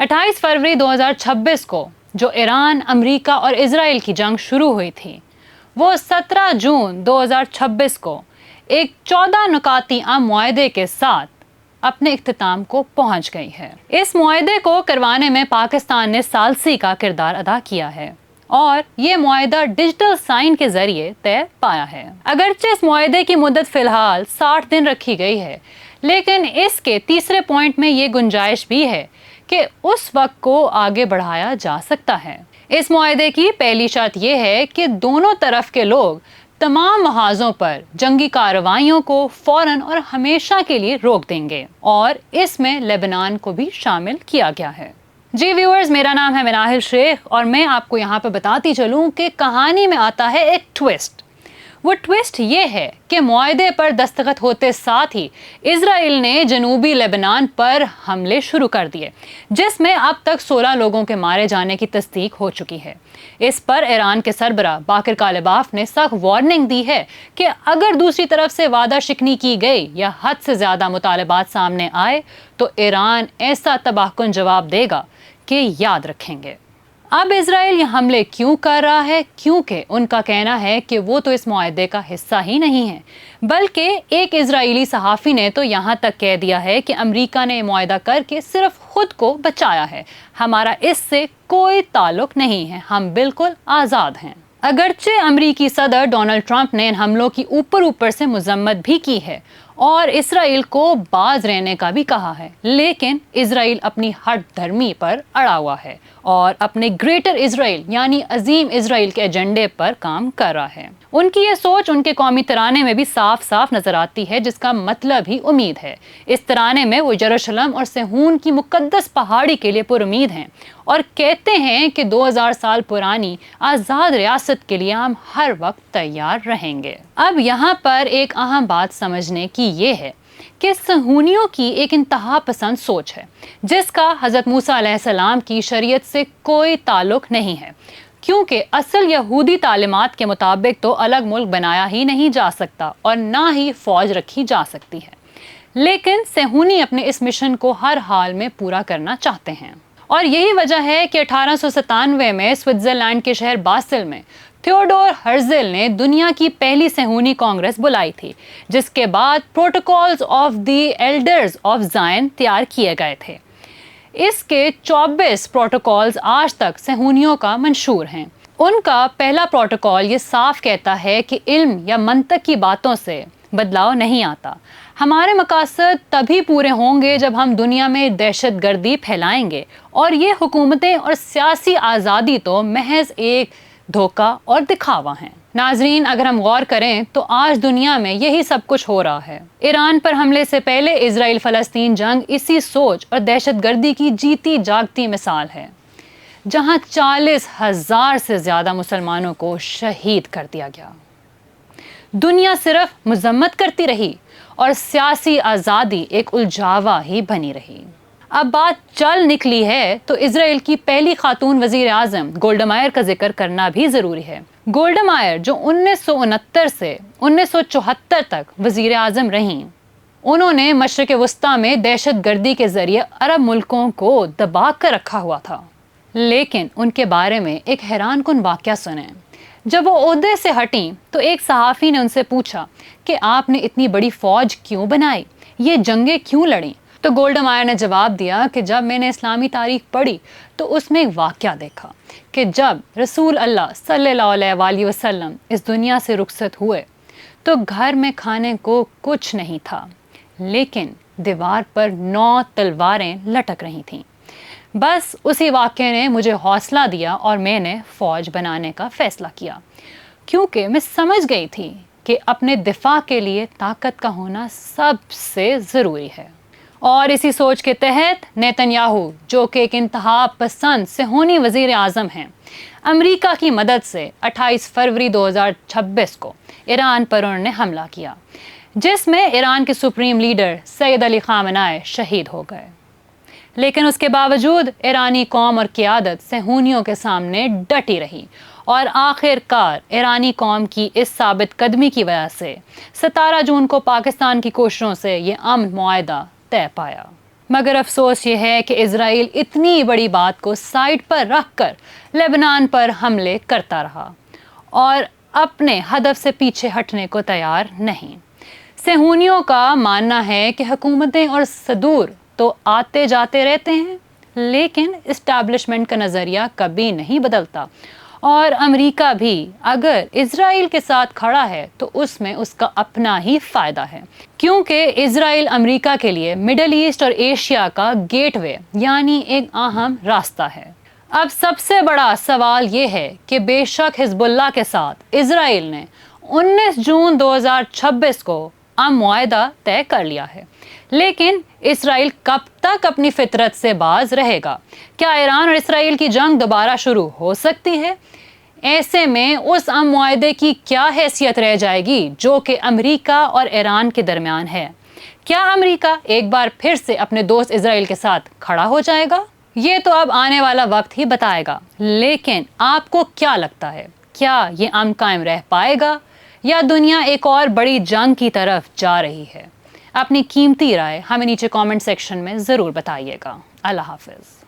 28 फरवरी 2026 को जो Iran, America और इजराइल की जंग शुरू हुई थी, वो 17 जून 2026 को एक 14 नुकाती मुआहदे के साथ अपने इख्तिताम को पहुंच गई है। इस मुआहदे को करवाने में पाकिस्तान ने सालसी का किरदार अदा किया है और ये मुआहदा डिजिटल साइन के जरिए तय पाया है। अगरचे इस मुआहदे की मुद्दत फिलहाल 60 दिन रखी गई है, लेकिन इसके तीसरे पॉइंट में ये गुंजाइश भी है कि उस वक्त को आगे बढ़ाया जा सकता है। इस मुआहदे की पहली शर्त यह है कि दोनों तरफ के लोग तमाम महाजों पर जंगी कार्रवाइयों को फौरन और हमेशा के लिए रोक देंगे और इसमें लेबनान को भी शामिल किया गया है। जी व्यूअर्स, मेरा नाम है मिनाहिल शेख और मैं आपको यहाँ पे बताती चलूँ कि कहानी में आता है एक ट्विस्ट। वो ट्विस्ट ये है कि मुआहदे पर दस्तखत होते साथ ही इजराइल ने जनूबी लेबनान पर हमले शुरू कर दिए, जिसमें अब तक 16 लोगों के मारे जाने की तस्दीक हो चुकी है। इस पर ईरान के सरबराह बाकिर कालिबाफ ने सख्त वार्निंग दी है कि अगर दूसरी तरफ से वादा शिकनी की गई या हद से ज़्यादा मुतालबात सामने आए तो ईरान ऐसा तबाहकुन जवाब देगा कि याद रखेंगे। अब इजराइल ये हमले क्यों कर रहा है? क्योंकि उनका कहना है कि वो तो इस मुआहदे का हिस्सा ही नहीं है, बल्कि एक इजरायली सहाफ़ी ने तो यहाँ तक कह दिया है कि अमेरिका ने मुआहदा करके सिर्फ खुद को बचाया है, हमारा इससे कोई ताल्लुक नहीं है, हम बिल्कुल आज़ाद हैं। अगरचे अमरीकी सदर डोनाल्ड ट्रंप ने इन हमलों की ऊपर से मजम्मत भी की है और इसराइल को बाज रहने का भी कहा है, लेकिन इसराइल अपनी हट धर्मी पर अड़ा हुआ है और अपने ग्रेटर इसराइल यानी अजीम इसराइल के एजेंडे पर काम कर रहा है। उनकी ये सोच उनके कौमी तराने में भी साफ साफ नजर आती है, जिसका मतलब ही उम्मीद है। इस तराने में वो यरूशलेम और सेहून की मुकद्दस पहाड़ी के लिए पुरुमीद हैं और कहते हैं कि 2000 साल पुरानी आज़ाद रियासत के लिए हम हर वक्त तैयार रहेंगे। अब यहाँ पर एक अहम बात समझने की ये है कि सहूनियों की एक इंतहा पसंद सोच है, जिसका हज़रत मूसा अलैहिस्सलाम की शरीयत से कोई ताल्लुक नहीं है, क्योंकि असल यहूदी तालीमात के मुताबिक तो अलग मुल्क बनाया ही नहीं जा सकता और ना ही फौज रखी जा सकती है। लेकिन सहूनी अपने इस मिशन को हर हाल में पूरा करना चाहते हैं और यही वजह है कि 1897 में स्विट्जरलैंड के शहर बासिल में थियोडोर हर्ज़ल ने दुनिया की पहली सहूनी कांग्रेस बुलाई थी, जिसके बाद protocols of the elders of Zion तैयार किए गए थे। इसके 24 प्रोटोकॉल्स आज तक सहूनियों का मंशूर हैं। उनका पहला प्रोटोकॉल ये साफ कहता है कि इल्म या मंतक की बातों से बदलाव नहीं आता। हमारे मकासद तभी पूरे होंगे जब हम दुनिया में दहशत गर्दी फैलाएंगे और ये हुकूमतें और सियासी आज़ादी तो महज एक धोखा और दिखावा हैं। नाजरीन, अगर हम गौर करें तो आज दुनिया में यही सब कुछ हो रहा है। ईरान पर हमले से पहले इजराइल फ़लस्तीन जंग इसी सोच और दहशत गर्दी की जीती जागती मिसाल है, जहां 40,000 से ज़्यादा मुसलमानों को शहीद कर दिया गया। दुनिया सिर्फ मजम्मत करती रही और सियासी आज़ादी एक उलझावा ही बनी रही। अब बात चल निकली है तो इजराइल की पहली खातून वज़ीर आज़म गोल्डा मायर का जिक्र करना भी ज़रूरी है। गोल्डा मायर जो 1969 से 1974 तक वज़ीर आज़म रहीं, उन्होंने मशरिक़ वस्ता में दहशत गर्दी के ज़रिए अरब मुल्कों को दबा कर रखा हुआ था। लेकिन उनके बारे में एक हैरान कुन वाक़या सुने। जब वो ओहदे से हटीं तो एक सहाफ़ी ने उनसे पूछा कि आपने इतनी बड़ी फ़ौज क्यों बनाई, ये जंगें क्यों लड़ी? तो गोल्डा मायर ने जवाब दिया कि जब मैंने इस्लामी तारीख पढ़ी तो उसमें एक वाक़या देखा कि जब रसूल अल्लाह सल्लल्लाहु अलैहि वसल्लम इस दुनिया से रुखसत हुए तो घर में खाने को कुछ नहीं था, लेकिन दीवार पर 9 तलवारें लटक रही थीं। बस उसी वाक़े ने मुझे हौसला दिया और मैंने फ़ौज बनाने का फ़ैसला किया, क्योंकि मैं समझ गई थी कि अपने दिफा के लिए ताकत का होना सबसे ज़रूरी है। और इसी सोच के तहत नेतन्याहू, जो कि एक इंतहा पसंद सेहूनी वज़ीर आज़म हैं, अमेरिका की मदद से 28 फरवरी 2026 को ईरान पर उन्होंने हमला किया, जिसमें ईरान के supreme leader Syed Ali Khamenei शहीद हो गए। लेकिन उसके बावजूद ईरानी कौम और क़यादत सेहूनियों के सामने डटी रही और आखिरकार ईरानी कौम की इस साबित कदमी की वजह से 17 जून को पाकिस्तान की कोशिशों से ये अमन मुआहदा तय पाया। مگر افسوس یہ ہے کہ اسرائیل اتنی بڑی بات کو سائڈ پر رکھ کر لبنان پر حملے کرتا رہا اور اپنے ہدف سے پیچھے ہٹنے کو تیار نہیں۔ صہیونیوں کا ماننا ہے کہ حکومتیں اور صدور تو آتے جاتے رہتے ہیں، لیکن اسٹیبلشمنٹ کا نظریہ کبھی نہیں بدلتا، اور امریکہ بھی اگر اسرائیل کے ساتھ کھڑا ہے تو اس میں اس کا اپنا ہی فائدہ ہے، کیونکہ اسرائیل امریکہ کے لیے مڈل ایسٹ اور ایشیا کا گیٹ وے یعنی ایک اہم راستہ ہے۔ اب سب سے بڑا سوال یہ ہے کہ بے شک حزب اللہ کے ساتھ اسرائیل نے 19 جون 2026 کو معاہدہ طے کر لیا ہے، لیکن اسرائیل کب تک اپنی فطرت سے باز رہے گا؟ کیا ایران اور اسرائیل کی جنگ دوبارہ شروع ہو سکتی ہے؟ ایسے میں اس معاہدے کی کیا حیثیت رہ جائے گی جو کہ امریکہ اور ایران کے درمیان ہے؟ کیا امریکہ ایک بار پھر سے اپنے دوست اسرائیل کے ساتھ کھڑا ہو جائے گا؟ یہ تو اب آنے والا وقت ہی بتائے گا، لیکن آپ کو کیا لگتا ہے؟ کیا یہ امن قائم رہ پائے گا یا دنیا ایک اور بڑی جنگ کی طرف جا رہی ہے؟ اپنی قیمتی رائے ہمیں نیچے کامنٹ سیکشن میں ضرور بتائیے گا۔ اللہ حافظ۔